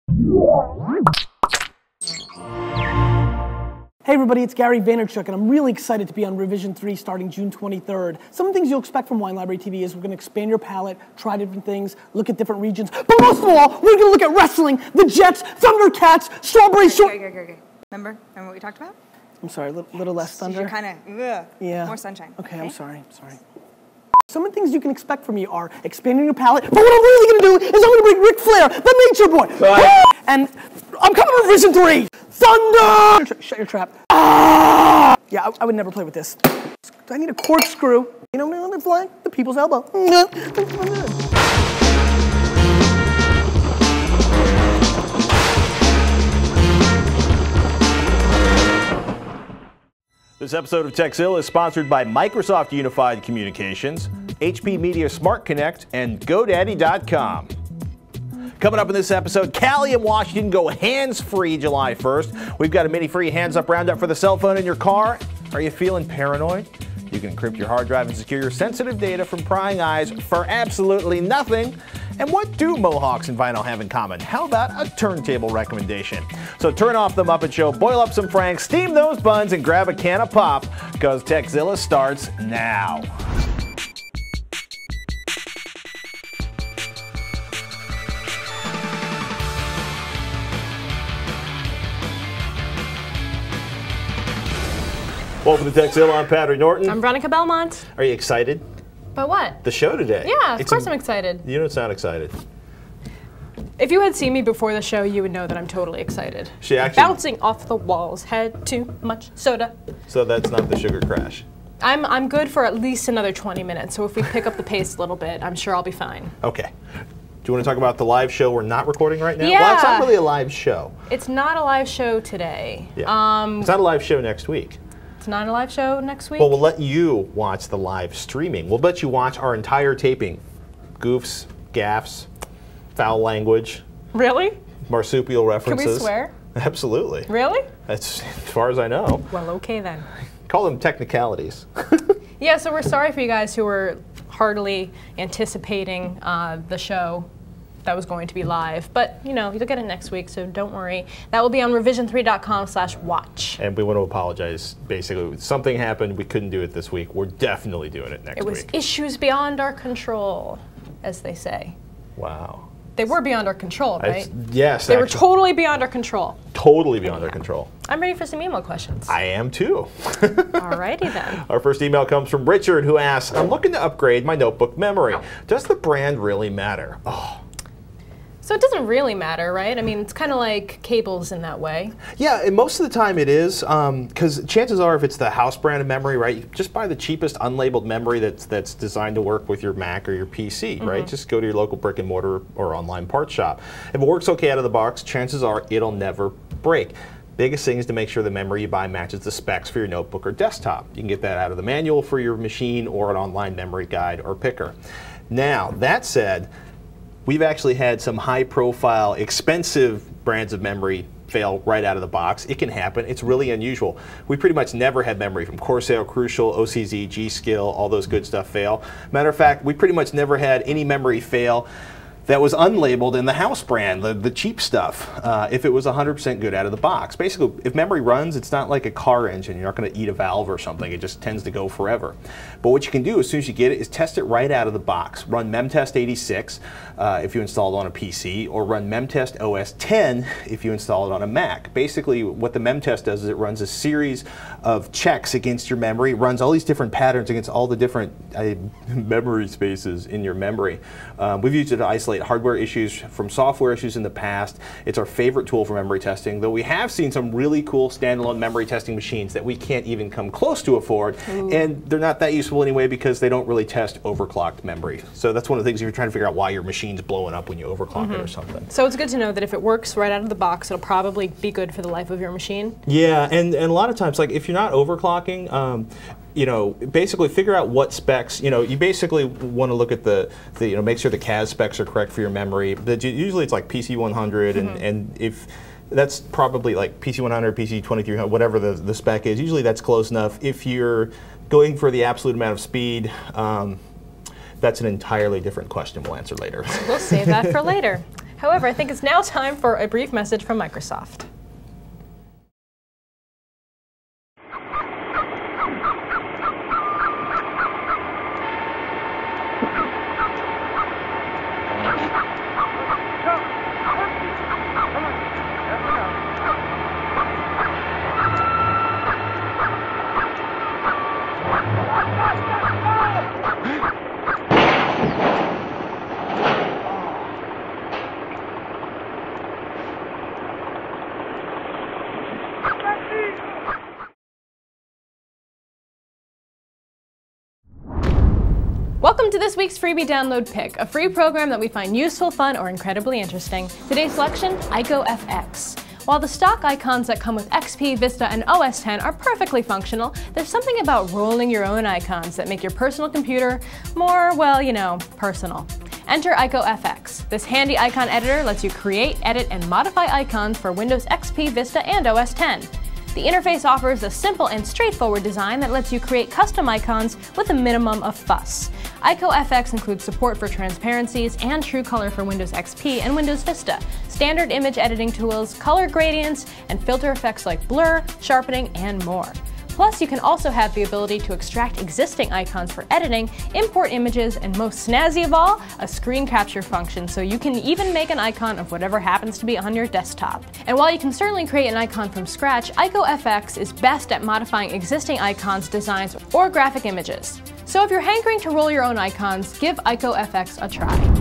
Hey everybody, it's Gary Vaynerchuk, and I'm really excited to be on Revision 3 starting June 23rd. Some of the things you'll expect from Wine Library TV is we're going to expand your palate, try different things, look at different regions, but most of all, we're going to look at wrestling, the Jets, Thundercats, Strawberry Short... Okay. Remember what we talked about? I'm sorry, a little less thunder. You're kind of, yeah. More sunshine. Okay, I'm sorry. Some of the things you can expect from me are expanding your palate, but what I'm really going to do is I'm going to bring Ric Flair, the Nature Boy, and I'm coming to Revision 3. Thunder! Shut your trap. Ah! Yeah, I would never play with this. I need a corkscrew. You know, it's like the people's elbow. This episode of Techzilla is sponsored by Microsoft Unified Communications, HP Media Smart Connect, and GoDaddy.com. Coming up in this episode, Cali and Washington go hands-free July 1st. We've got a mini-free hands-up roundup for the cell phone in your car. Are you feeling paranoid? You can encrypt your hard drive and secure your sensitive data from prying eyes for absolutely nothing. And what do Mohawks and vinyl have in common? How about a turntable recommendation? So turn off the Muppet Show, boil up some Franks, steam those buns, and grab a can of pop, because Techzilla starts now. Welcome to Techzilla. I'm Patrick Norton. I'm Veronica Belmont. Are you excited? About what? The show today. Yeah, of course I'm excited. You don't sound excited. If you had seen me before the show, you would know that I'm totally excited. She actually... Bouncing off the walls, had too much soda. So that's not the sugar crash. I'm good for at least another 20 minutes, so if we pick up the pace a little bit, I'm sure I'll be fine. Okay. Do you want to talk about the live show we're not recording right now? Yeah. Well, it's not really a live show. It's not a live show today. Yeah. It's not a live show next week. It's not a live show next week? Well, we'll let you watch the live streaming. We'll let you watch our entire taping. Goofs, gaffes, foul language. Really? Marsupial references. Can we swear? Absolutely. Really? That's as far as I know. Well, okay then. Call them technicalities. Yeah, so we're sorry for you guys who were heartily anticipating the show that was going to be live, but you know, you'll get it next week, so don't worry. That will be on revision3.com/watch. And we want to apologize. Basically, something happened. We couldn't do it this week. We're definitely doing it next week. It was issues beyond our control, as they say. Wow. They were beyond our control, right? Yes. They were totally beyond our control. Totally beyond our control. I'm ready for some email questions. I am too. Alrighty then. Our first email comes from Richard, who asks, I'm looking to upgrade my notebook memory. Does the brand really matter? Oh. So it doesn't really matter, right? I mean, it's kind of like cables in that way. Yeah, and most of the time it is, because chances are if it's the house brand of memory, right, you just buy the cheapest unlabeled memory that's designed to work with your Mac or your PC, right? Just go to your local brick and mortar or online parts shop. If it works okay out of the box, chances are it'll never break. Biggest thing is to make sure the memory you buy matches the specs for your notebook or desktop. You can get that out of the manual for your machine or an online memory guide or picker. Now, that said, we've actually had some high-profile, expensive brands of memory fail right out of the box. It can happen. It's really unusual. We pretty much never had memory from Corsair, Crucial, OCZ, G-Skill, all those good stuff fail. Matter of fact, we pretty much never had any memory fail that was unlabeled in the house brand, the cheap stuff, if it was 100% good out of the box. Basically, if memory runs, it's not like a car engine. You're not going to eat a valve or something. It just tends to go forever. But what you can do as soon as you get it is test it right out of the box. Run Memtest 86 if you install it on a PC, or run Memtest OS 10 if you install it on a Mac. Basically, what the Memtest does is it runs a series of checks against your memory, runs all these different patterns against all the different memory spaces in your memory. We've used it to isolate hardware issues from software issues in the past. It's our favorite tool for memory testing, though we have seen some really cool standalone memory testing machines that we can't even come close to afford, and they're not that useful anyway because they don't really test overclocked memory. So that's one of the things if you're trying to figure out why your machine's blowing up when you overclock it or something. So it's good to know that if it works right out of the box, it'll probably be good for the life of your machine. Yeah, and a lot of times, like if you're not overclocking, you know, basically figure out what specs, you know, you basically want to look at the you know, make sure the CAS specs are correct for your memory. Usually it's like PC 100, and if that's probably like PC 100, PC 2300, whatever the spec is, usually that's close enough. If you're going for the absolute amount of speed, that's an entirely different question we'll answer later. We'll save that for later. However, I think it's now time for a brief message from Microsoft. Welcome to this week's Freebie Download Pick, a free program that we find useful, fun, or incredibly interesting. Today's selection, IcoFX. While the stock icons that come with XP, Vista, and OS X are perfectly functional, there's something about rolling your own icons that make your personal computer more, well, you know, personal. Enter IcoFX. This handy icon editor lets you create, edit, and modify icons for Windows XP, Vista, and OS X. The interface offers a simple and straightforward design that lets you create custom icons with a minimum of fuss. IcoFX includes support for transparencies and true color for Windows XP and Windows Vista, standard image editing tools, color gradients, and filter effects like blur, sharpening, and more. Plus, you can also have the ability to extract existing icons for editing, import images, and most snazzy of all, a screen capture function, so you can even make an icon of whatever happens to be on your desktop. And while you can certainly create an icon from scratch, IcoFX is best at modifying existing icons, designs, or graphic images. So if you're hankering to roll your own icons, give IcoFX a try.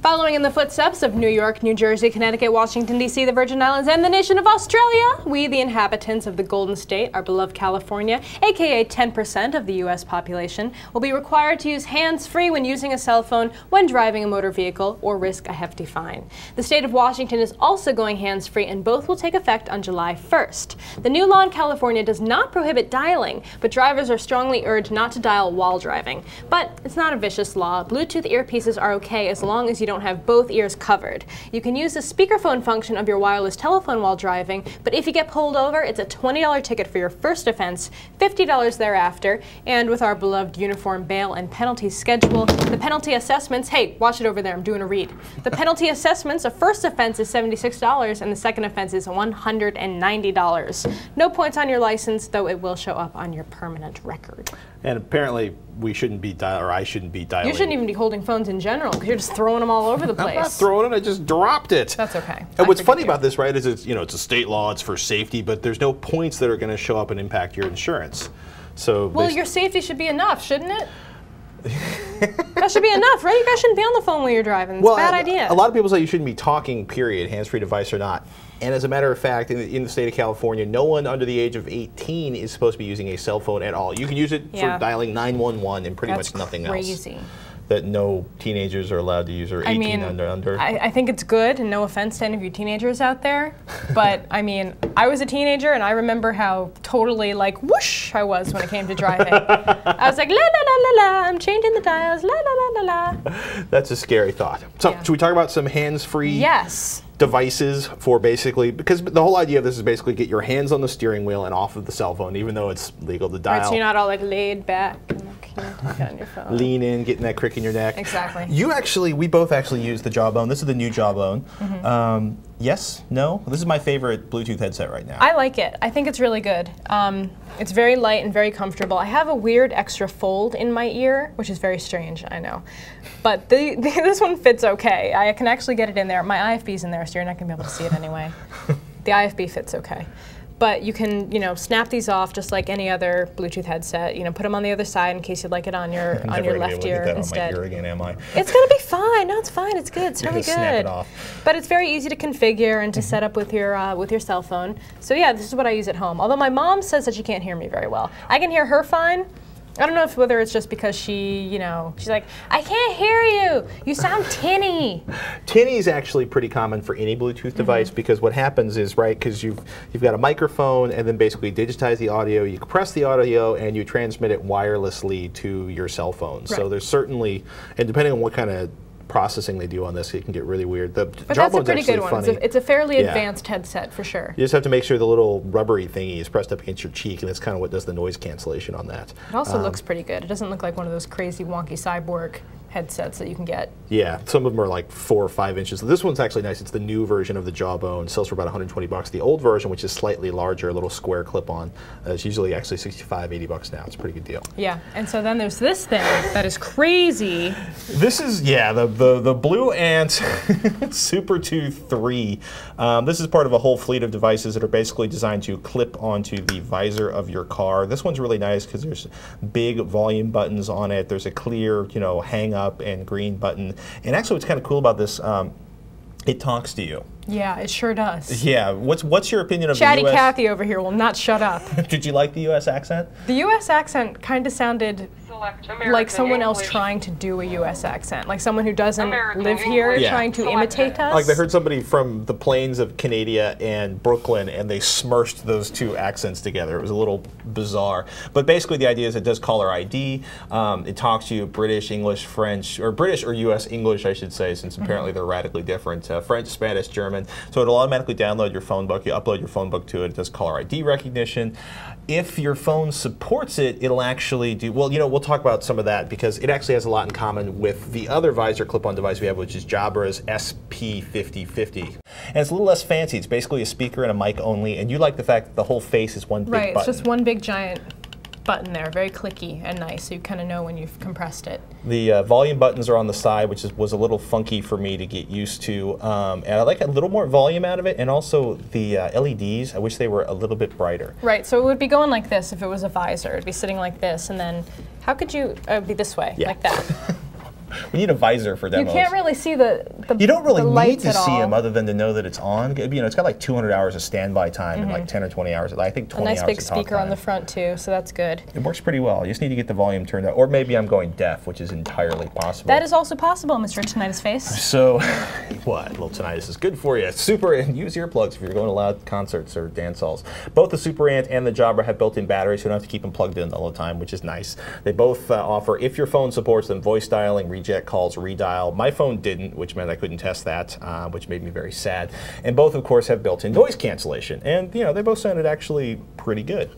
Following in the footsteps of New York, New Jersey, Connecticut, Washington, D.C., the Virgin Islands, and the nation of Australia, we, the inhabitants of the Golden State, our beloved California, aka 10% of the U.S. population, will be required to use hands-free when using a cell phone when driving a motor vehicle or risk a hefty fine. The state of Washington is also going hands-free, and both will take effect on July 1st. The new law in California does not prohibit dialing, but drivers are strongly urged not to dial while driving. But it's not a vicious law. Bluetooth earpieces are okay as long as you don't have both ears covered. You can use the speakerphone function of your wireless telephone while driving, but if you get pulled over, it's a $20 ticket for your first offense, $50 thereafter, and with our beloved uniform bail and penalty schedule, the penalty assessments, hey, watch it over there, I'm doing a read. The penalty assessments, a first offense is $76 and the second offense is $190. No points on your license, though it will show up on your permanent record. And apparently we shouldn't be I shouldn't be dialing. You shouldn't even be holding phones in general because you're just throwing them all over the place. I'm not throwing it, I just dropped it. That's okay. And what's funny about this, right, is it's, you know, it's a state law, it's for safety, but there's no points that are going to show up and impact your insurance. So well, your safety should be enough, shouldn't it? That should be enough, right? You guys shouldn't be on the phone while you're driving. It's a bad idea. A lot of people say you shouldn't be talking, period, hands-free device or not. And as a matter of fact, in the state of California, no one under the age of 18 is supposed to be using a cell phone at all. You can use it for dialing 911 and pretty much nothing else. That's crazy. That no teenagers are allowed to use, or 18 under. I think it's good, and no offense to any of you teenagers out there, but I mean, I was a teenager, and I remember how totally like whoosh I was when it came to driving. I was like, la la la la la, I'm changing the dials, la la la la la. That's a scary thought. So, should we talk about some hands-free? Yes. Devices for basically, because the whole idea of this is basically get your hands on the steering wheel and off of the cell phone, even though it's legal to dial. Right, so you're not all like laid back and talk on your phone. Lean in, getting that crick in your neck. Exactly. We both actually use the Jawbone. This is the new Jawbone. Mm-hmm. Yes? No? This is my favorite Bluetooth headset right now. I like it. I think it's really good. It's very light and very comfortable. I have a weird extra fold in my ear, which is very strange, I know. But this one fits okay. I can actually get it in there. My IFB's in there, so you're not going to be able to see it anyway. The IFB fits okay. But you can, you know, snap these off just like any other Bluetooth headset. You know, put them on the other side in case you'd like it on your left ear instead. On my ear again, am I? It's gonna be fine. No, it's fine. It's good. It's really good. Snap it off. But it's very easy to configure and to set up with your cell phone. So yeah, this is what I use at home. Although my mom says that she can't hear me very well. I can hear her fine. I don't know whether it's just because she, you know, she's like, I can't hear you. You sound tinny. Tinny is actually pretty common for any Bluetooth device because what happens is, right, because you've got a microphone and then basically digitize the audio, you compress the audio, and you transmit it wirelessly to your cell phone. Right. So there's certainly, and depending on what kind of processing they do on this, it can get really weird. But that's a pretty good one. It's a fairly advanced headset for sure. You just have to make sure the little rubbery thingy is pressed up against your cheek, and that's kind of what does the noise cancellation on that. It also looks pretty good. It doesn't look like one of those crazy wonky cyborg headsets that you can get. Yeah, some of them are like 4 or 5 inches. This one's actually nice. It's the new version of the Jawbone. Sells for about 120 bucks. The old version, which is slightly larger, a little square clip-on, is usually actually 65, 80 bucks now. It's a pretty good deal. Yeah, and so then there's this thing that is crazy. This is, yeah, the Blue Ant Super 2 3. This is part of a whole fleet of devices that are basically designed to clip onto the visor of your car. This one's really nice because there's big volume buttons on it. There's a clear, you know, hang up and green button. And actually what's kind of cool about this, it talks to you. Yeah, it sure does. Yeah, what's your opinion of Chatty the US? Cathy over here will not shut up. Did you like the US accent? The US accent kind of sounded like someone else trying to do a US accent, like someone who doesn't live here trying to imitate us. Like they heard somebody from the plains of Canada and Brooklyn and they smushed those two accents together. It was a little bizarre. But basically the idea is it does caller ID. It talks to you British, English, French, or British or US English I should say, since apparently they're radically different. French, Spanish, German. So it'll automatically download your phone book. You upload your phone book to it. It does caller ID recognition. If your phone supports it, it'll actually do, well, you know, we'll talk about some of that because it actually has a lot in common with the other visor clip-on device we have, which is Jabra's SP5050. And it's a little less fancy. It's basically a speaker and a mic only, and you like the fact that the whole face is one big button. Right, it's just one big giant button there, very clicky and nice, so you kind of know when you've compressed it. The volume buttons are on the side, which was a little funky for me to get used to, and I like a little more volume out of it, and also the LEDs, I wish they were a little bit brighter. Right, so it would be going like this if it was a visor. It'd be sitting like this, and then how could you, be this way, like that. We need a visor for demos. You can't really see the You don't really need to at see all. them other than to know that it's on. You know, it's got like 200 hours of standby time and like 10 or 20 hours. I think 20 hours A nice big of talk speaker time. on the front too, so that's good. It works pretty well. You just need to get the volume turned up. Or maybe I'm going deaf, which is entirely possible. That is also possible, Mr. Tinnitus Face. So, what? Little tinnitus is good for you. Super, and use earplugs if you're going to loud concerts or dance halls. Both the Super Ant and the Jabra have built-in batteries, so you don't have to keep them plugged in all the time, which is nice. They both offer, if your phone supports them, voice dialing, reject calls, redial. My phone didn't, which meant I couldn't test that, which made me very sad. And both, of course, have built-in noise cancellation. And, you know, they both sounded actually pretty good.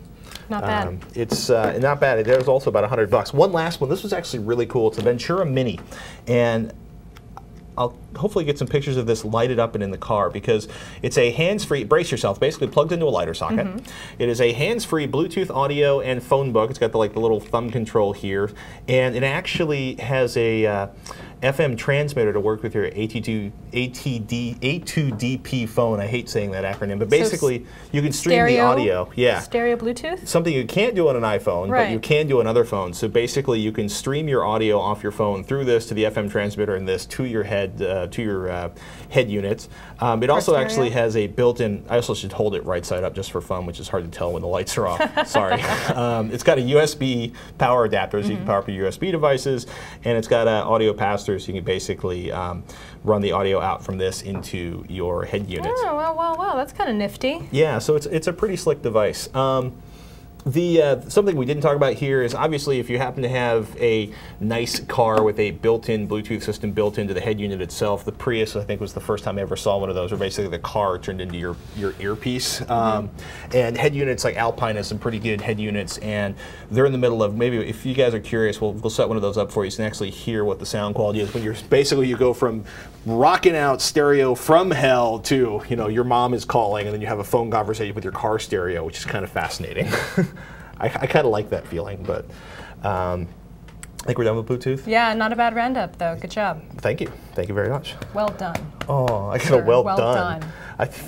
Not bad. It's not bad. It was also about $100. One last one. This was actually really cool. It's a Ventura Mini. And I'll hopefully get some pictures of this lighted up and in the car because it's a hands-free, brace yourself, basically plugged into a lighter socket. It is a hands-free Bluetooth audio and phone book. It's got the little thumb control here, and it actually has a FM transmitter to work with your A2DP phone. I hate saying that acronym, but basically you can stream the audio. Yeah. Stereo Bluetooth? Something you can't do on an iPhone, but you can do on other phones. So basically you can stream your audio off your phone through this to the FM transmitter and this to your head unit. It also actually has a built-in, I also should hold it right side up just for fun, which is hard to tell when the lights are off. Sorry. It's got a USB power adapter so you can power up your USB devices, and it's got an audio pass-through so you can basically run the audio out from this into your head unit. Oh, wow, that's kind of nifty. Yeah, so it's a pretty slick device. Something we didn't talk about here is obviously if you happen to have a nice car with a built-in Bluetooth system built into the head unit itself. The Prius, I think, was the first time I ever saw one of those, where basically the car turned into your earpiece. And head units like Alpine has some pretty good head units, and they're in the middle of, maybe if you guys are curious, we'll set one of those up for you so you can actually hear what the sound quality is when you're basically you go from rocking out stereo from hell to, you know, your mom is calling and then you have a phone conversation with your car stereo, which is kind of fascinating. I kind of like that feeling, but I think we're done with Bluetooth. Yeah, not a bad roundup, though. Good job. Thank you. Thank you very much. Well done. Oh, I got a well done. done.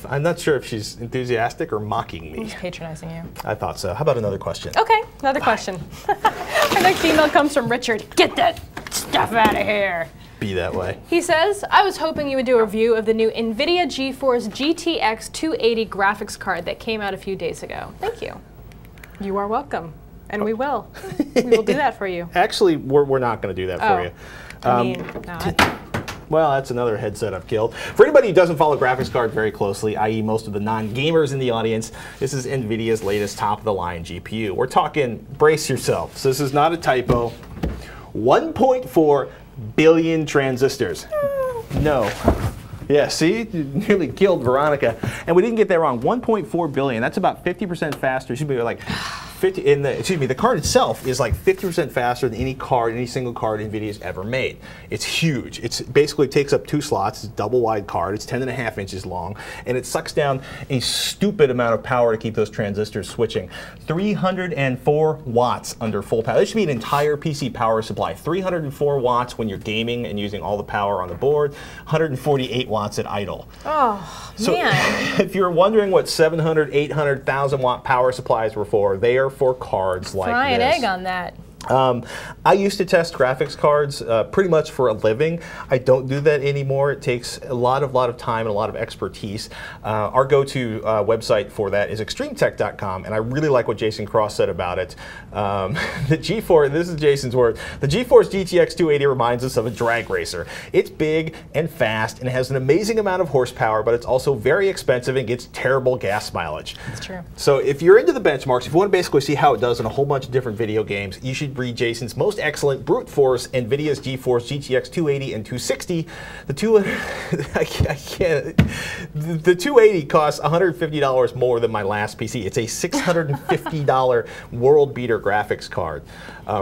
I'm not sure if she's enthusiastic or mocking me. Who's patronizing you? I thought so. How about another question? Okay, another question. Our next email comes from Richard. Get that stuff out of here. Be that way. He says, I was hoping you would do a review of the new NVIDIA GeForce GTX 280 graphics card that came out a few days ago. Thank you. You are welcome. And we will. We will do that for you. Actually, we're not going to do that for you. I mean, not. Well, that's another headset I've killed. For anybody who doesn't follow graphics cards very closely, i.e. most of the non-gamers in the audience, this is NVIDIA's latest top-of-the-line GPU. We're talking, brace yourself. So this is not a typo. 1.4 billion transistors. No. Yeah, see? You nearly killed Veronica. And we didn't get that wrong. 1.4 billion. That's about 50% faster. She'd be like the card itself is like 50% faster than any single card NVIDIA's ever made. It's huge. It basically takes up 2 slots. It's a double wide card. It's 10.5 inches long, and it sucks down a stupid amount of power to keep those transistors switching. 304 watts under full power. This should be an entire PC power supply. 304 watts when you're gaming and using all the power on the board. 148 watts at idle. Oh, so, man. If you're wondering what 700, 800, 1,000 watt power supplies were for, they are for cards like this. Fry an egg on that. I used to test graphics cards pretty much for a living. I don't do that anymore. It takes a lot of time and a lot of expertise. Our go-to website for that is extremetech.com, and I really like what Jason Cross said about it. The GeForce, this is Jason's word, the GeForce GTX 280 reminds us of a drag racer. It's big and fast and it has an amazing amount of horsepower, but it's also very expensive and gets terrible gas mileage. That's true. So if you're into the benchmarks, if you want to basically see how it does in a whole bunch of different video games, you should read Jason's most excellent brute force NVIDIA's GeForce GTX 280 and 260. The 280 costs $150 more than my last PC. It's a $650 world beater graphics card.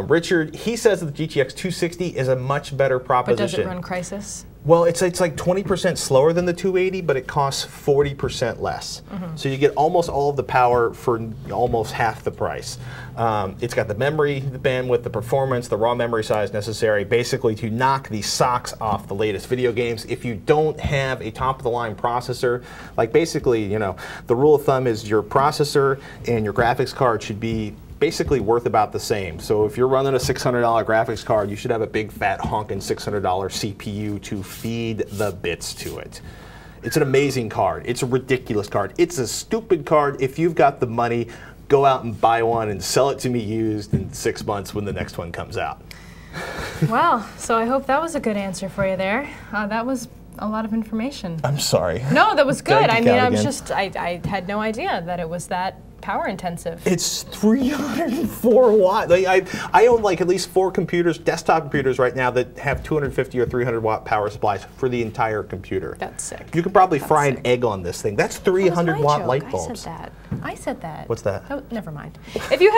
Richard, he says that the GTX 260 is a much better proposition. But does it run Crysis? Well, it's like 20% slower than the 280, but it costs 40% less. So you get almost all of the power for almost half the price. It's got the memory, the bandwidth, the performance, the raw memory size necessary, basically to knock the socks off the latest video games. If you don't have a top-of-the-line processor, like basically, you know, the rule of thumb is your processor and your graphics card should be basically worth about the same. So if you're running a $600 graphics card, you should have a big fat honking $600 CPU to feed the bits to it. It's an amazing card. It's a ridiculous card. It's a stupid card. If you've got the money, go out and buy one and sell it to me used in 6 months when the next one comes out. Well, so I hope that was a good answer for you there. That was a lot of information. I'm sorry. No, that was good. I mean, I had no idea that it was that power intensive. It's 304 watts. I own like at least 4 computers, desktop computers right now that have 250 or 300 watt power supplies for the entire computer. That's sick. You could probably fry an egg on this thing. That's 300 watt light bulbs. I said that. What's that? Oh, never mind. If any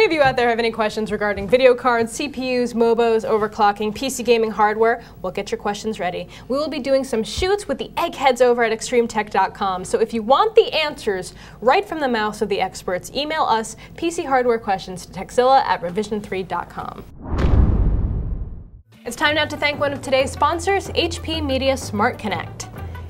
of you out there have any questions regarding video cards, CPUs, MOBOs, overclocking, PC gaming hardware, well, get your questions ready. We will be doing some shoots with the eggheads over at extremetech.com. So if you want the answers right from the mouths of the experts, email us PC hardware questions to techzilla@revision3.com. It's time now to thank one of today's sponsors, HP Media Smart Connect.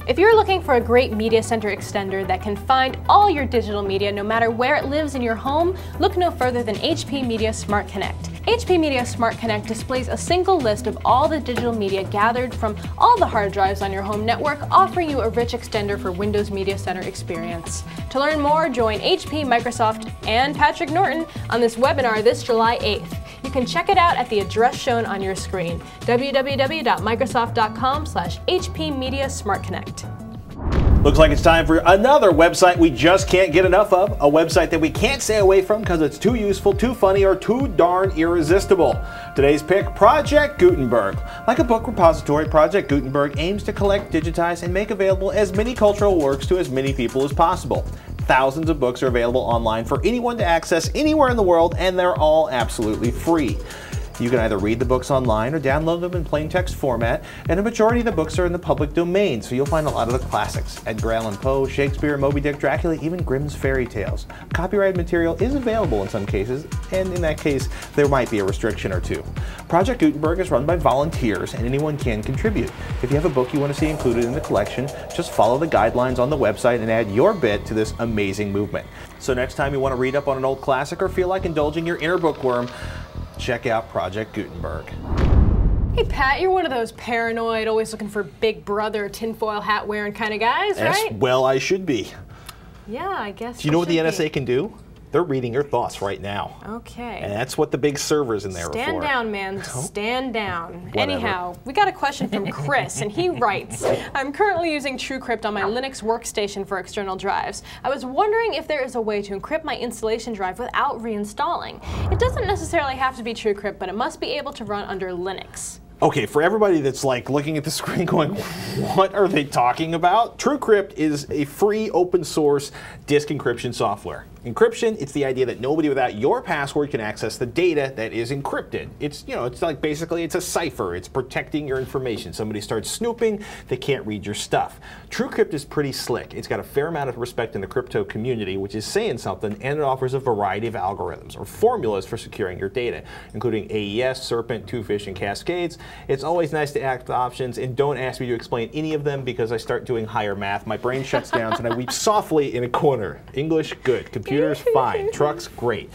If you're looking for a great media center extender that can find all your digital media no matter where it lives in your home, look no further than HP Media Smart Connect. HP Media Smart Connect displays a single list of all the digital media gathered from all the hard drives on your home network, offering you a rich extender for Windows Media Center experience. To learn more, join HP, Microsoft, and Patrick Norton on this webinar this July 8th. You can check it out at the address shown on your screen, www.microsoft.com/HP Media Smart Connect. Looks like it's time for another website we just can't get enough of, a website that we can't stay away from because it's too useful, too funny, or too darn irresistible. Today's pick, Project Gutenberg. Like a book repository, Project Gutenberg aims to collect, digitize, and make available as many cultural works to as many people as possible. Thousands of books are available online for anyone to access anywhere in the world, and they're all absolutely free. You can either read the books online or download them in plain text format, and a majority of the books are in the public domain, so you'll find a lot of the classics. Edgar Allan Poe, Shakespeare, Moby Dick, Dracula, even Grimm's fairy tales. Copyrighted material is available in some cases, and in that case, there might be a restriction or two. Project Gutenberg is run by volunteers, and anyone can contribute. If you have a book you want to see included in the collection, just follow the guidelines on the website and add your bit to this amazing movement. So next time you want to read up on an old classic or feel like indulging your inner bookworm, check out Project Gutenberg. Hey Pat, you're one of those paranoid, always looking for big brother, tinfoil hat wearing kind of guys, right? Well, I should be. Yeah, I guess. Do you know what the NSA can do? They're reading your thoughts right now. Okay. And that's what the big servers in there are for. Stand down, man. Stand down. Whatever. Anyhow, we got a question from Chris, and he writes, I'm currently using TrueCrypt on my Linux workstation for external drives. I was wondering if there is a way to encrypt my installation drive without reinstalling. It doesn't necessarily have to be TrueCrypt, but it must be able to run under Linux. Okay, for everybody that's like looking at the screen going, what are they talking about? TrueCrypt is a free open source disk encryption software. Encryption, it's the idea that nobody without your password can access the data that is encrypted. It's, you know, it's like basically it's a cipher. It's protecting your information. Somebody starts snooping, they can't read your stuff. TrueCrypt is pretty slick. It's got a fair amount of respect in the crypto community, which is saying something, and it offers a variety of algorithms or formulas for securing your data, including AES, Serpent, Twofish, and Cascades. It's always nice to act options, and don't ask me to explain any of them because I start doing higher math. My brain shuts down and I weep softly in a corner. English, good. Computers, fine. Trucks, great.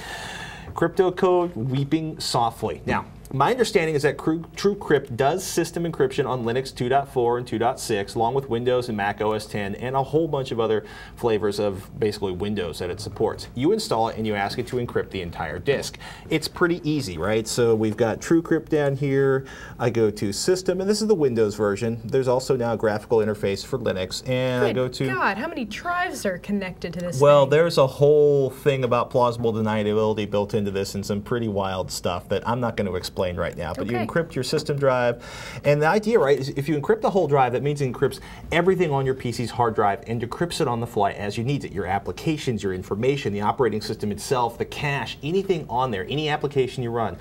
Crypto code, weeping softly. Now, my understanding is that TrueCrypt does system encryption on Linux 2.4 and 2.6, along with Windows and Mac OS X, and a whole bunch of other flavors of basically Windows that it supports. You install it and you ask it to encrypt the entire disk. It's pretty easy, right? So we've got TrueCrypt down here. I go to System, and this is the Windows version. There's also now a graphical interface for Linux, and I go to... God, how many drives are connected to this Well, thing? there's a whole thing about plausible deniability built into this and some pretty wild stuff that I'm not going to explain right now, but you encrypt your system drive, and the idea, right, is if you encrypt the whole drive, that means it encrypts everything on your PC's hard drive and decrypts it on the fly as you need it. Your applications, your information, the operating system itself, the cache, anything on there, any application you run.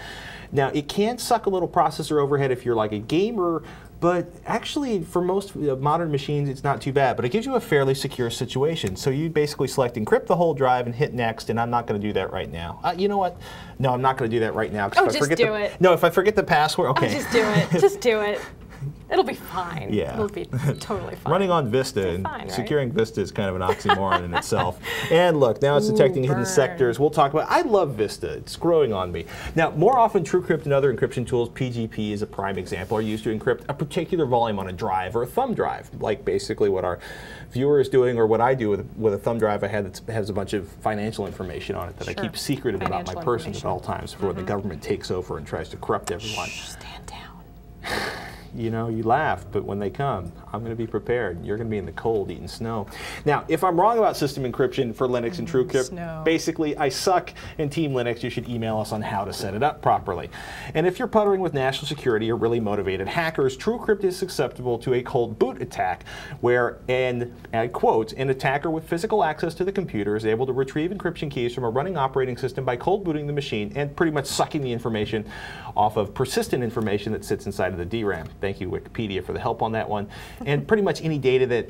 Now, it can suck a little processor overhead if you're like a gamer, but actually for most modern machines it's not too bad, but it gives you a fairly secure situation. So you basically select encrypt the whole drive and hit next, and I'm not going to do that right now. You know what? No, I'm not going to do that right now. Oh, just do it. No, if I forget the password, okay. Oh, just do it. Just do it. It'll be fine. Yeah. It'll be totally fine. Running on Vista and fine, right? securing Vista is kind of an oxymoron in itself. And look, now it's detecting hidden sectors. We'll talk about, I love Vista. It's growing on me. Now, more often TrueCrypt and other encryption tools, PGP is a prime example, are used to encrypt a particular volume on a drive or a thumb drive, like basically what our viewer is doing or what I do with a thumb drive I had that has a bunch of financial information on it that I keep secretive about my person at all times before the government takes over and tries to corrupt everyone. Shh, stand down. You know, you laugh, but when they come, I'm going to be prepared. You're going to be in the cold eating snow. Now, if I'm wrong about system encryption for Linux and TrueCrypt, basically I suck, and Team Linux, you should email us on how to set it up properly. And if you're puttering with national security or really motivated hackers, TrueCrypt is susceptible to a cold boot attack where, and I quote, an attacker with physical access to the computer is able to retrieve encryption keys from a running operating system by cold booting the machine and pretty much sucking the information off of persistent information that sits inside of the DRAM. Thank you, Wikipedia, for the help on that one. And pretty much any data that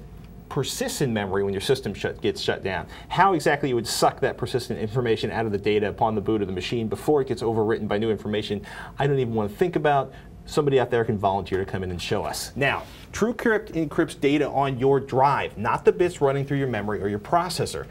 persists in memory when your system gets shut down. How exactly you would suck that persistent information out of the data upon the boot of the machine before it gets overwritten by new information, I don't even want to think about. Somebody out there can volunteer to come in and show us. Now, TrueCrypt encrypts data on your drive, not the bits running through your memory or your processor.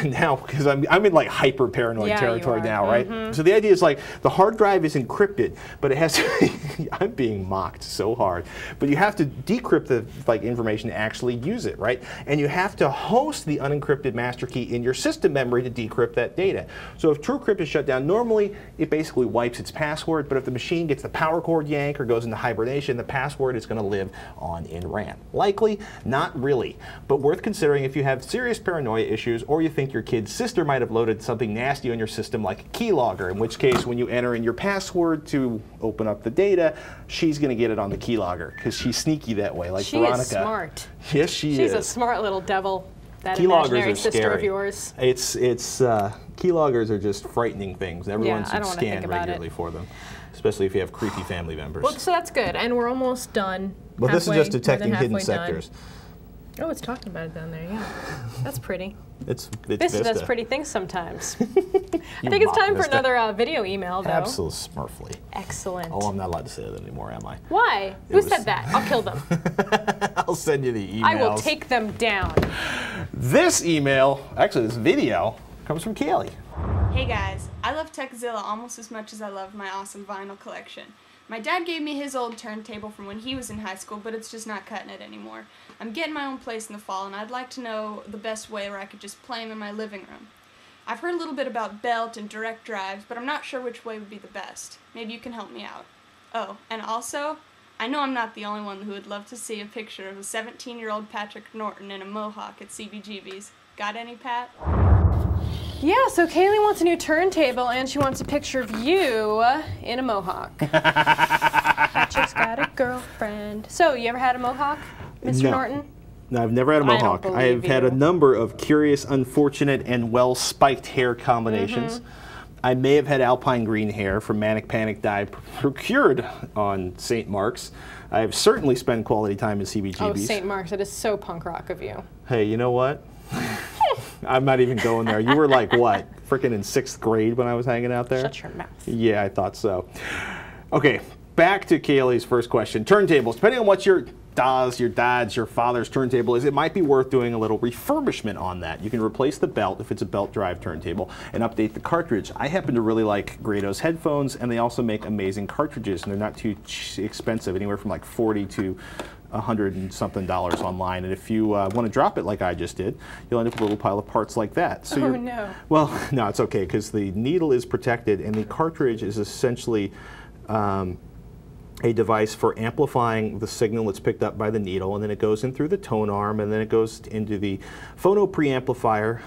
Now, because I'm in like hyper paranoid territory now, right? So the idea is like the hard drive is encrypted, but it has to, I'm being mocked so hard, but you have to decrypt the information to actually use it, right? And you have to host the unencrypted master key in your system memory to decrypt that data. So if TrueCrypt is shut down, normally it basically wipes its password, but if the machine gets the power cord yank or goes into hibernation, the password is going to live on in RAM. Likely, not really, but worth considering if you have serious paranoia issues or you think your kid's sister might have loaded something nasty on your system like a keylogger, in which case when you enter in your password to open up the data, she's going to get it on the keylogger because she's sneaky that way, like Veronica. She is smart. Yes, she is. She's a smart little devil, that keyloggers imaginary are sister scary. of yours. It's keyloggers are just frightening things. Everyone should scan regularly for them, especially if you have creepy family members. Well, so that's good, and we're almost done. Well, this is just detecting hidden sectors. Oh, it's talking about it down there, yeah. That's pretty. It's Vista does pretty things sometimes. I think it's time for another video email, though. Absolutely smurfly. Excellent. Oh, I'm not allowed to say that anymore, am I? Why? Who said that? I'll kill them. I'll send you the emails. I will take them down. This email, actually this video, comes from Kaylee. Hey guys, I love Techzilla almost as much as I love my awesome vinyl collection. My dad gave me his old turntable from when he was in high school, but it's just not cutting it anymore. I'm getting my own place in the fall, and I'd like to know the best way where I could just play them in my living room. I've heard a little bit about belt and direct drives, but I'm not sure which way would be the best. Maybe you can help me out. Oh, and also, I know I'm not the only one who would love to see a picture of a 17-year-old Patrick Norton in a Mohawk at CBGB's. Got any, Pat? Yeah, so Kaylee wants a new turntable, and she wants a picture of you in a Mohawk. Patrick's got a girlfriend. So, you ever had a Mohawk, Mr. Norton? No, I've never had a I don't Mohawk. I have believe had a you. number of curious, unfortunate, and well-spiked hair combinations. I may have had alpine green hair from Manic Panic dye procured on St. Mark's. I have certainly spent quality time in CBGBs. Oh, St. Mark's, that is so punk rock of you. Hey, you know what? I'm not even going there. You were like, what, freaking in 6th grade when I was hanging out there? Shut your mouth. Yeah, I thought so. Okay, back to Kaylee's first question. Turntables, depending on what your dad's, your father's turntable is, it might be worth doing a little refurbishment on that. You can replace the belt if it's a belt drive turntable and update the cartridge. I happen to really like Grado's headphones, and they also make amazing cartridges, and they're not too expensive, anywhere from like $40 to $100 and something online. And if you want to drop it like I just did, you'll end up with a little pile of parts like that. So Oh, no. Well, no, it's okay, because the needle is protected and the cartridge is essentially a device for amplifying the signal that's picked up by the needle, and then it goes in through the tone arm, and then it goes into the phono preamplifier,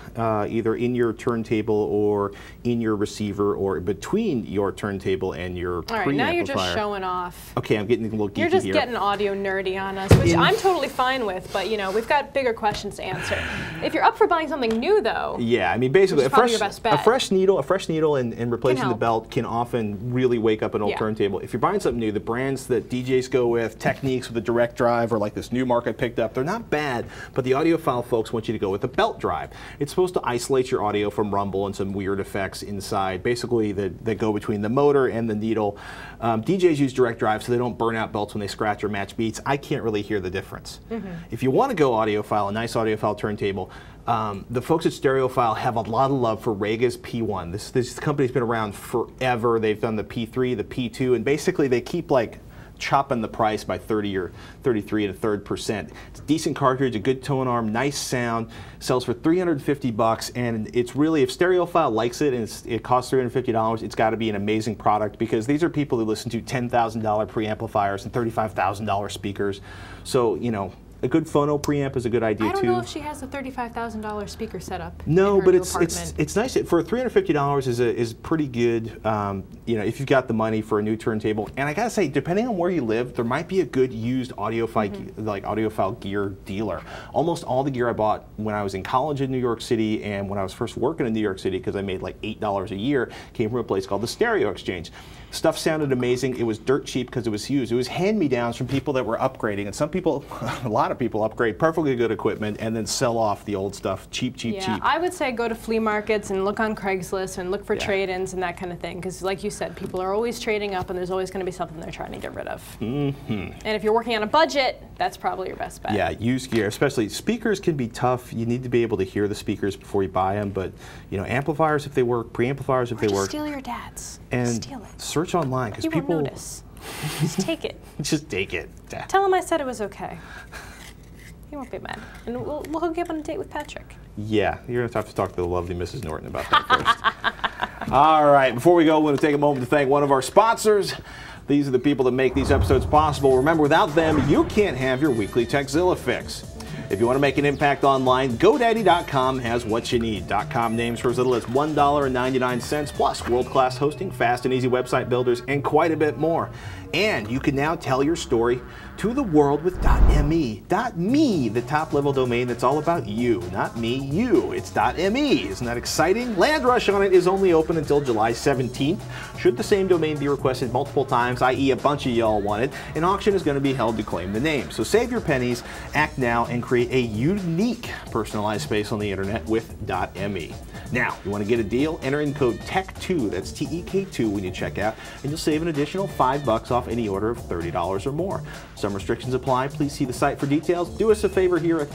either in your turntable or in your receiver or between your turntable and your preamplifier. All right, now you're just showing off. Okay, I'm getting a little geeky You're just here. getting audio nerdy on us, which I'm totally fine with, but you know, we've got bigger questions to answer. If you're up for buying something new though, Yeah, I mean, basically, Which is probably your best bet. a fresh needle and replacing the help. belt can often really wake up an old Yeah. turntable. If you're buying something new, the brands that DJs go with, Techniques with a direct drive, or like this new mark I picked up, they're not bad, but the audiophile folks want you to go with a belt drive. It's supposed to isolate your audio from rumble and some weird effects inside, basically that go between the motor and the needle. DJs use direct drive so they don't burn out belts when they scratch or match beats. I can't really hear the difference. If you want to go audiophile, a nice audiophile turntable, the folks at Stereophile have a lot of love for Rega's P1. This company's been around forever. They've done the P3, the P2, and basically they keep like chopping the price by 30 or 33 1/3%. It's a decent cartridge, a good tone arm, nice sound, sells for $350, and it's really, if Stereophile likes it and it costs $350, it's got to be an amazing product, because these are people who listen to $10,000 preamplifiers and $35,000 speakers. So, you know, a good phono preamp is a good idea too. I don't know if she has a $35,000 speaker setup. No, in her but new it's apartment. nice. For $350 is pretty good. You know, if you've got the money for a new turntable. And I gotta say, depending on where you live, there might be a good used audiophile gear dealer. Almost all the gear I bought when I was in college in New York City and when I was first working in New York City, because I made like $8 a year, came from a place called the Stereo Exchange. Stuff sounded amazing. It was dirt cheap because it was used. It was hand-me-downs from people that were upgrading, and some people, a lot of people upgrade perfectly good equipment and then sell off the old stuff cheap. I would say go to flea markets and look on Craigslist and look for trade-ins and that kind of thing, because like you said, people are always trading up and there's always going to be something they're trying to get rid of. And if you're working on a budget, that's probably your best bet. Yeah, used gear, especially speakers, can be tough. You need to be able to hear the speakers before you buy them, but you know, amplifiers if they work, preamplifiers if they Just work. steal your dad's. And steal it. search online, because He won't people notice. Just take it. just take it. Tell him I said it was okay. He won't be mad. And we'll hook you up on a date with Patrick. Yeah, you're going to have to talk to the lovely Mrs. Norton about that first. All right, before we go, we want to take a moment to thank one of our sponsors. These are the people that make these episodes possible. Remember, without them, you can't have your weekly Techzilla fix. If you want to make an impact online, GoDaddy.com has what you need. .com names for as little as $1.99, plus world-class hosting, fast and easy website builders, and quite a bit more. And you can now tell your story to the world with .me. .me, the top-level domain that's all about you, not me, you. It's .me. Isn't that exciting? Land rush on it is only open until July 17th. Should the same domain be requested multiple times, i.e. a bunch of y'all want it, an auction is going to be held to claim the name. So save your pennies, act now, and create a unique personalized space on the internet with .me. Now, you want to get a deal? Enter in code TECH2, that's TEK2 when you check out, and you'll save an additional $5 off any order of $30 or more. Some restrictions apply. Please see the site for details. Do us a favor here at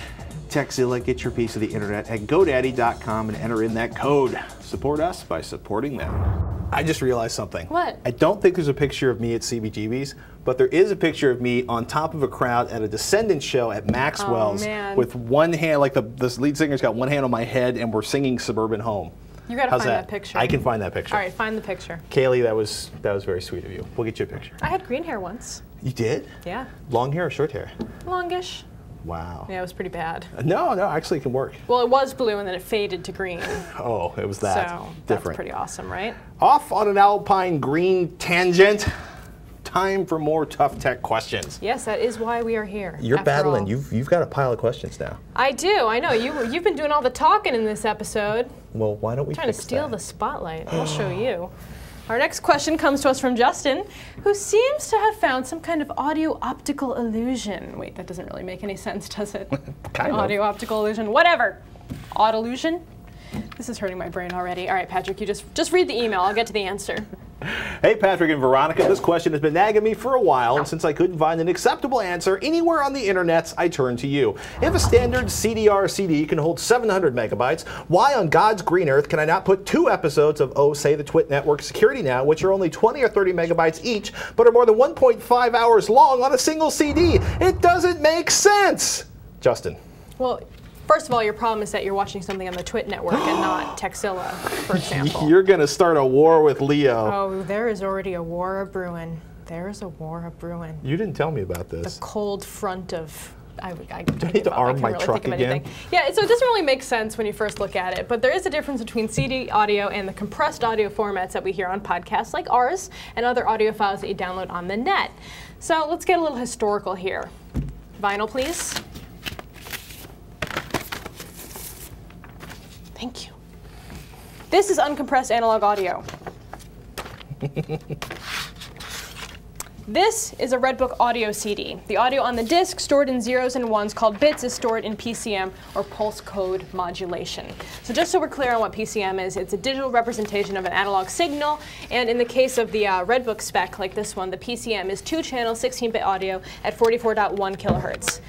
Techzilla. Get your piece of the internet at GoDaddy.com and enter in that code. Support us by supporting them. I just realized something. What? I don't think there's a picture of me at CBGB's, but there is a picture of me on top of a crowd at a Descendants show at Maxwell's with one hand, like the lead singer's got one hand on my head, and we're singing Suburban Home. You gotta How's find that picture. I can find that picture. All right, find the picture. Kaylee, that was very sweet of you. We'll get you a picture. I had green hair once. You did? Yeah. Long hair or short hair? Longish. Wow. Yeah, it was pretty bad. No, actually it can work. Well, it was blue and then it faded to green. Oh, it was that. So different. that's pretty awesome, right? Off on an alpine green tangent. time for more tough tech questions. Yes, that is why we are here. You're battling. All. You've got a pile of questions now. I do. I know. You've been doing all the talking in this episode. Well, why don't we trying to fix steal that? the spotlight. I'll show you. Our next question comes to us from Justin, who seems to have found some kind of audio-optical illusion. Wait, that doesn't really make any sense, does it? Kind of. Audio-optical illusion. Whatever. Odd-illusion? This is hurting my brain already. All right, Patrick, you just read the email. I'll get to the answer. Hey, Patrick and Veronica, this question has been nagging me for a while, and since I couldn't find an acceptable answer anywhere on the internets, I turned to you. If a standard CDR CD can hold 700 megabytes, why on God's green earth can I not put 2 episodes of, say, the Twit Network Security Now, which are only 20 or 30 megabytes each, but are more than 1.5 hours long on a single CD? It doesn't make sense! Justin. Well, first of all, your problem is that you're watching something on the Twit Network and not Texilla, for example. You're going to start a war with Leo. Oh, there is already a war a-brewing. There is a war a-brewing. You didn't tell me about this. The cold front of... I need to arm my truck again? Yeah, so it doesn't really make sense when you first look at it, but there is a difference between CD audio and the compressed audio formats that we hear on podcasts like ours and other audio files that you download on the net. So let's get a little historical here. Vinyl, please. Thank you. This is uncompressed analog audio. This is a Redbook audio CD. The audio on the disc, stored in zeros and ones called bits, is stored in PCM, or pulse code modulation. So just so we're clear on what PCM is, it's a digital representation of an analog signal, and in the case of the Redbook spec, like this one, the PCM is 2-channel 16-bit audio at 44.1 kilohertz.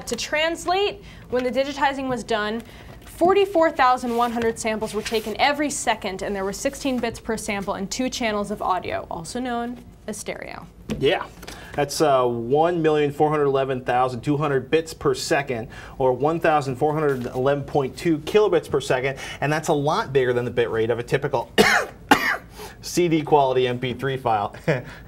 To translate, when the digitizing was done, 44,100 samples were taken every second, and there were 16 bits per sample and 2 channels of audio, also known as stereo. Yeah, that's 1,411,200 bits per second, or 1,411.2 kilobits per second, and that's a lot bigger than the bit rate of a typical CD quality MP3 file.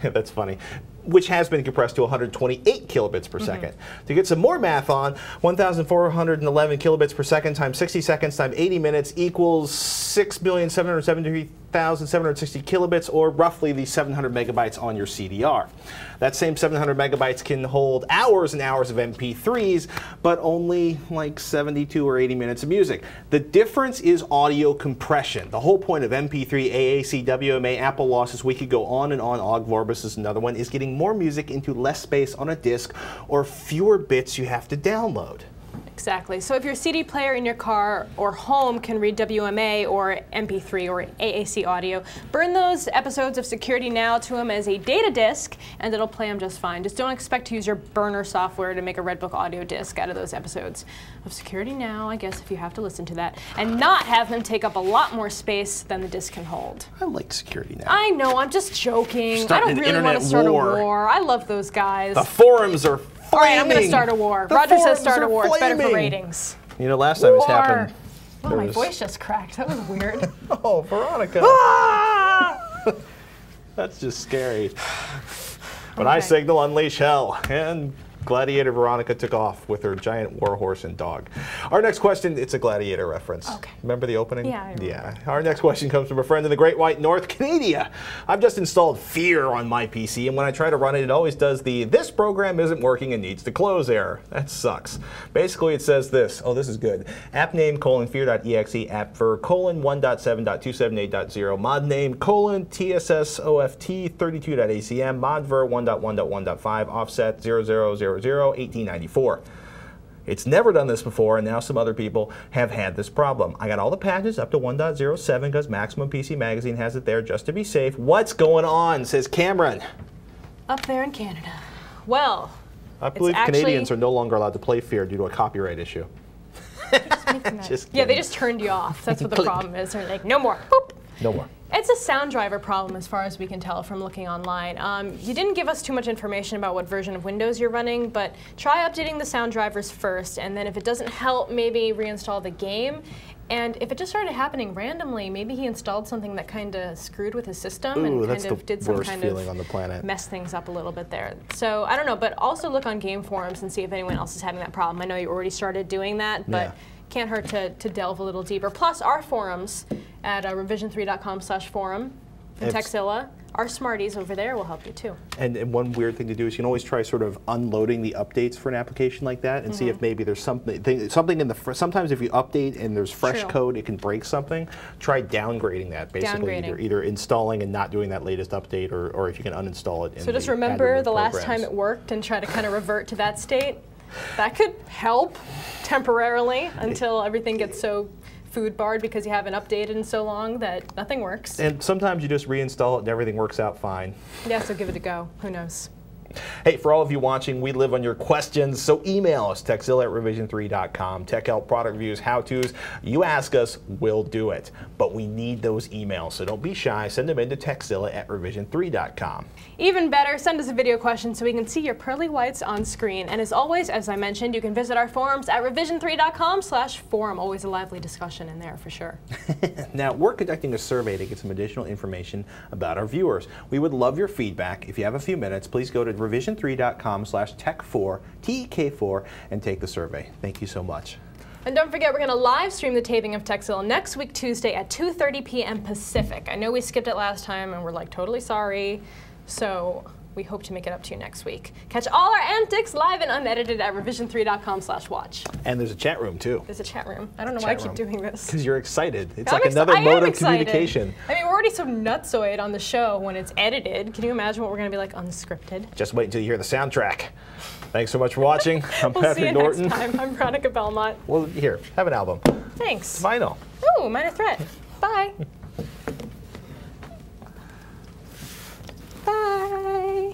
That's funny. Which has been compressed to 128 kilobits per second. To get some more math on, 1,411 kilobits per second times 60 seconds times 80 minutes equals 6,773,760 kilobits, or roughly the 700 megabytes on your CDR. That same 700 megabytes can hold hours and hours of MP3s, but only like 72 or 80 minutes of music. The difference is audio compression. The whole point of MP3, AAC, WMA, Apple losses, we could go on and on, Og Vorbis is another one, is getting more music into less space on a disc or fewer bits you have to download. Exactly. So if your CD player in your car or home can read WMA or MP3 or AAC audio, burn those episodes of Security Now to them as a data disk, and it'll play them just fine. Just don't expect to use your burner software to make a Redbook audio disc out of those episodes of Security Now, I guess, if you have to listen to that, and not have them take up a lot more space than the disc can hold. I like Security Now. I know, I'm just joking. I don't really want to start a war. I love those guys. The forums are flaming. All right, I'm going to start a war. Roger says start a war. It's better for ratings. You know, last time this happened. Oh, my voice just cracked. That was weird. Oh, Veronica. That's just scary. But I signal unleash hell, and Gladiator Veronica took off with her giant warhorse and dog. Our next question, it's a Gladiator reference. Okay. Remember the opening? Yeah, I remember. Yeah. Our next question comes from a friend in the Great White North, Canada. I've just installed Fear on my PC, and when I try to run it, it always does the "this program isn't working and needs to close" error. That sucks. Basically, it says this. Oh, this is good. App name :fear.exe, app for :1.7.278.0, mod name :tssoft32.acm, mod ver 1.1.1.5, offset 000. 1894. It's never done this before, and now some other people have had this problem. I got all the patches up to 1.07 because Maximum PC Magazine has it there just to be safe. What's going on, says Cameron. Up there in Canada. Well, I believe Canadians are no longer allowed to play Fear due to a copyright issue. Yeah, they just turned you off. That's what the problem is. They're like, no more. Boop. No more. It's a sound driver problem as far as we can tell from looking online. You didn't give us too much information about what version of Windows you're running, but try updating the sound drivers first, and then if it doesn't help, maybe reinstall the game. And if it just started happening randomly, maybe he installed something that kind of screwed with his system and kind of did some kind of mess things up a little bit there. So I don't know, but also look on game forums and see if anyone else is having that problem. I know you already started doing that, but can't hurt to delve a little deeper. Plus, our forums at revision3.com/forum from Texilla our smarties over there will help you too. And one weird thing to do is you can always try sort of unloading the updates for an application like that and see if maybe there's something in the sometimes if you update and there's fresh code, it can break something. Try downgrading that, basically either installing and not doing that latest update, or if you can uninstall it. So just remember the last time it worked and try to kind of revert to that state. That could help temporarily until everything gets so food barred because you haven't updated in so long that nothing works. And sometimes you just reinstall it and everything works out fine. Yeah, so give it a go. Who knows? Hey, for all of you watching, we live on your questions, so email us, techzilla@revision3.com. Tech help, product reviews, how-tos. You ask us, we'll do it. But we need those emails, so don't be shy. Send them in to techzilla@revision3.com. Even better, send us a video question so we can see your pearly whites on screen. And as always, as I mentioned, you can visit our forums at revision3.com/forum. Always a lively discussion in there for sure. Now, we're conducting a survey to get some additional information about our viewers. We would love your feedback. If you have a few minutes, please go to revision3.com/tech4, TEK4, and take the survey. Thank you so much. And don't forget, we're going to live stream the taping of Techzilla next week, Tuesday at 2:30 p.m. Pacific. I know we skipped it last time, and we're like totally sorry. So we hope to make it up to you next week. Catch all our antics live and unedited at revision3.com/watch. And there's a chat room, too. There's a chat room. I don't know why I keep doing this. Because you're excited. It's like another mode of communication. I mean, we're already so nutsoid on the show when it's edited. Can you imagine what we're going to be like unscripted? Just wait until you hear the soundtrack. Thanks so much for watching. I'm we'll Patrick Norton. See you next time. I'm Veronica Belmont. Well, here, have an album. Thanks. It's vinyl. Ooh, Minor Threat. Bye. Bye.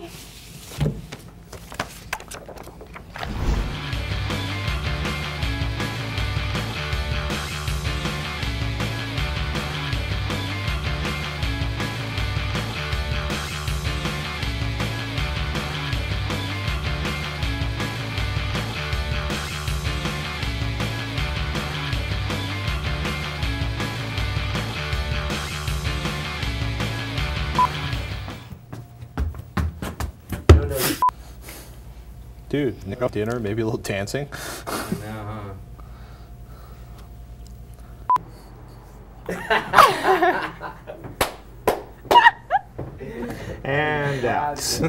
Dude, dinner, maybe a little dancing. I know, And out.